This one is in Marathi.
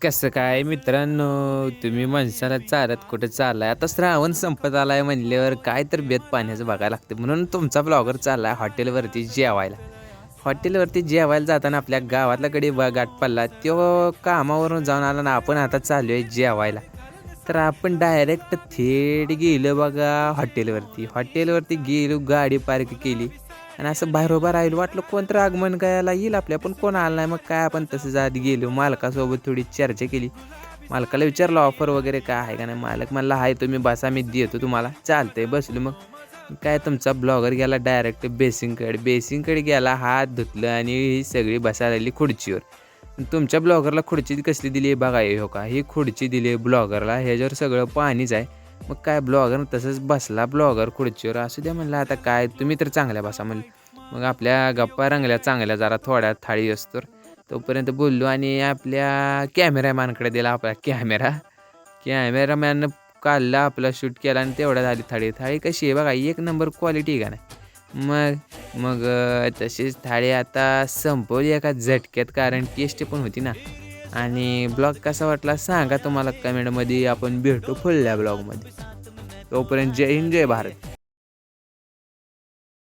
कसं काय मित्रांनो, तुम्ही माणसाला चालत कुठे चाललाय? आता श्रावण संपत आलाय म्हणल्यावर काय तर बेत पाण्याचं बघायला लागतं. म्हणून तुमचा ब्लॉगर चाललाय हॉटेलवरती जेवायला. हॉटेलवरती जेवायला जाताना आपल्या गावातला गडी गाठ पडला. तो कामावरून जाऊन आला ना, आपण आता चालू आहे जेवायला. तर आपण डायरेक्ट थेट गेलो बघा हॉटेलवरती गेलो, गाडी पार्क केली आणि असं बाहेर उभं राहिलो. वाटलं कोणतं आगमन करायला येईल आपल्या, पण कोण आलं नाही. मग काय आपण तसंच आत गेलो. मालकासोबत थोडी चर्चा केली. मालकाला विचारलं ऑफर वगैरे काय आहे का नाही. मालक म्हणला आहे, तुम्ही बसा, मी देतो तुम्हाला. चालतंय, बसलो. मग काय तुमचा ब्लॉगर गेला डायरेक्ट बेसिंगकडे गेला, हात धुतलं आणि ही सगळी बसायला लागली खुर्चीवर. तुमच्या ब्लॉगरला खुर्ची कसली दिली आहे बघा. हो का, ही खुर्ची दिली आहे ब्लॉगरला, ह्याच्यावर सगळं पाणीच आहे. मग काय ब्लॉगर तसंच बसला ब्लॉगर खुर्चीवर. असू द्या म्हणलं, आता काय तुम्ही तर चांगल्या बसा म्हणलं. मग आपल्या गप्पा रंगल्या चांगल्या जरा थोड्या थाळी असतो तोपर्यंत बोललो आणि आपल्या कॅमेरामॅनकडे दिला आपला कॅमेरामॅननं काढला, आपला शूट केला आणि तेवढ्या झाली थाळी कशी आहे बघा, एक नंबर क्वालिटी आहे का नाही. मग तशीच थाळी आता संपवली एका झटक्यात, कारण टेस्ट पण होती ना. आणि ब्लॉग कसा वाटला सांगा तुम्हाला कमेंटमध्ये. आपण भेटू पुढल्या ब्लॉगमध्ये. तोपर्यंत जय हिंद, जय भारत.